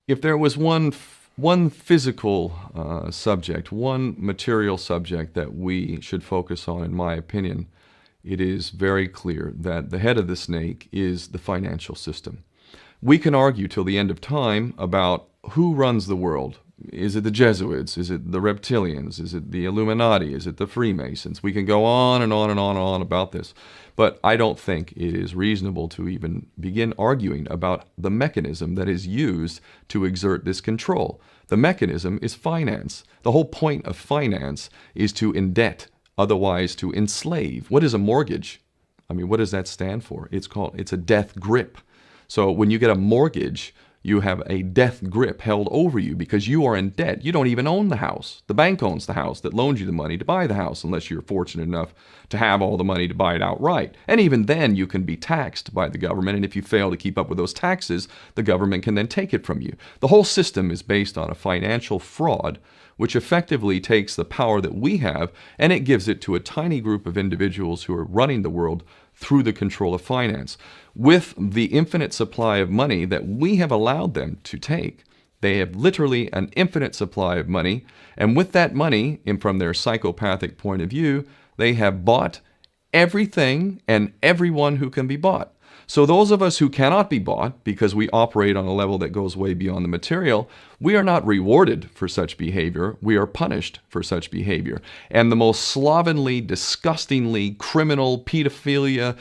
If there was one physical subject, one material subject that we should focus on, in my opinion, it is very clear that the head of the snake is the financial system. We can argue till the end of time about who runs the world. Is it the Jesuits? Is it the reptilians? Is it the Illuminati? Is it the Freemasons? We can go on and on and on and on about this. But I don't think it is reasonable to even begin arguing about the mechanism that is used to exert this control. The mechanism is finance. The whole point of finance is to indebt, otherwise to enslave. What is a mortgage? I mean, what does that stand for? It's a death grip. So when you get a mortgage, you have a death grip held over you because you are in debt. You don't even own the house. The bank owns the house that loaned you the money to buy the house, unless you're fortunate enough to have all the money to buy it outright. And even then, you can be taxed by the government, and if you fail to keep up with those taxes, the government can then take it from you. The whole system is based on a financial fraud, which effectively takes the power that we have and it gives it to a tiny group of individuals who are running the world through the control of finance. With the infinite supply of money that we have allowed them to take, they have literally an infinite supply of money, and with that money, and from their psychopathic point of view, they have bought everything and everyone who can be bought. So those of us who cannot be bought because we operate on a level that goes way beyond the material, we are not rewarded for such behavior. We are punished for such behavior. And the most slovenly, disgustingly criminal, pedophilia,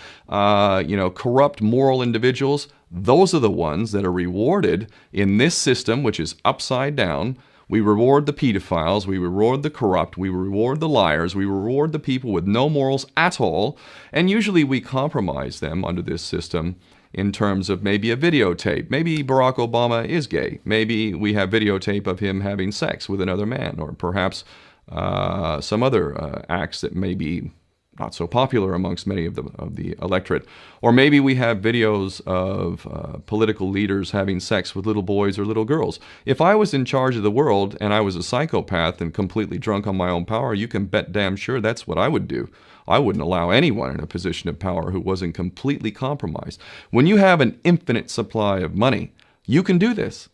corrupt moral individuals, those are the ones that are rewarded in this system, which is upside down. We reward the pedophiles, we reward the corrupt, we reward the liars, we reward the people with no morals at all, and usually we compromise them under this system in terms of maybe a videotape. Maybe Barack Obama is gay. Maybe we have videotape of him having sex with another man, or perhaps some other acts that may be not so popular amongst many of the electorate. Or maybe we have videos of political leaders having sex with little boys or little girls. If I was in charge of the world and I was a psychopath and completely drunk on my own power, you can bet damn sure that's what I would do. I wouldn't allow anyone in a position of power who wasn't completely compromised. When you have an infinite supply of money, you can do this.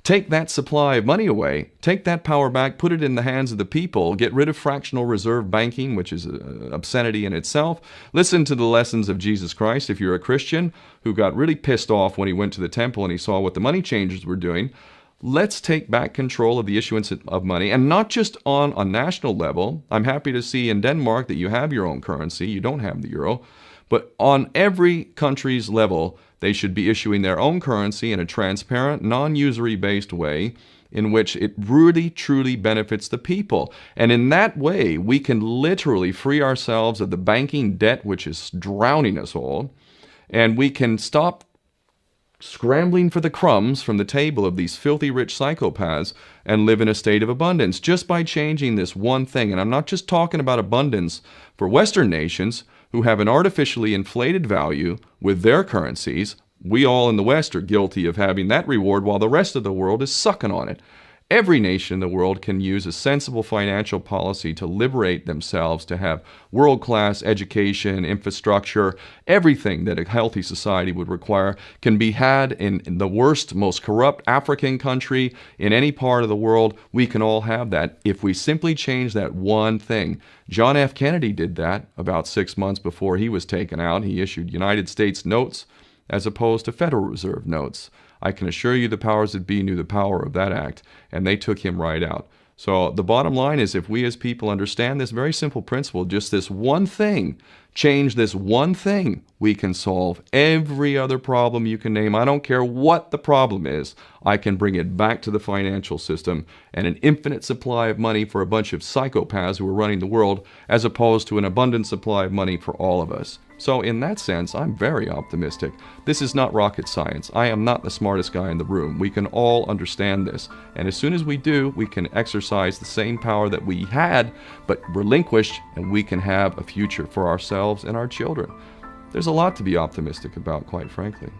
Take that supply of money away, take that power back, put it in the hands of the people, get rid of fractional reserve banking, which is an obscenity in itself. Listen to the lessons of Jesus Christ if you're a Christian who got really pissed off when he went to the temple and he saw what the money changers were doing. Let's take back control of the issuance of money, and not just on a national level. I'm happy to see in Denmark that you have your own currency, you don't have the euro, but on every country's level, they should be issuing their own currency in a transparent, non-usury based way in which it really, truly benefits the people. And in that way, we can literally free ourselves of the banking debt which is drowning us all, and we can stop scrambling for the crumbs from the table of these filthy rich psychopaths and live in a state of abundance just by changing this one thing. And I'm not just talking about abundance for Western nations who have an artificially inflated value with their currencies. We all in the West are guilty of having that reward while the rest of the world is sucking on it. Every nation in the world can use a sensible financial policy to liberate themselves, to have world-class education, infrastructure, everything that a healthy society would require can be had in the worst, most corrupt African country, in any part of the world. We can all have that if we simply change that one thing. John F. Kennedy did that about 6 months before he was taken out. He issued United States notes as opposed to Federal Reserve notes. I can assure you the powers that be knew the power of that act, and they took him right out. So the bottom line is, if we as people understand this very simple principle, just this one thing, change this one thing, we can solve every other problem you can name. I don't care what the problem is. I can bring it back to the financial system and an infinite supply of money for a bunch of psychopaths who are running the world, as opposed to an abundant supply of money for all of us. So in that sense, I'm very optimistic. This is not rocket science. I am not the smartest guy in the room. We can all understand this. And as soon as we do, we can exercise the same power that we had, but relinquished, and we can have a future for ourselves and our children. There's a lot to be optimistic about, quite frankly.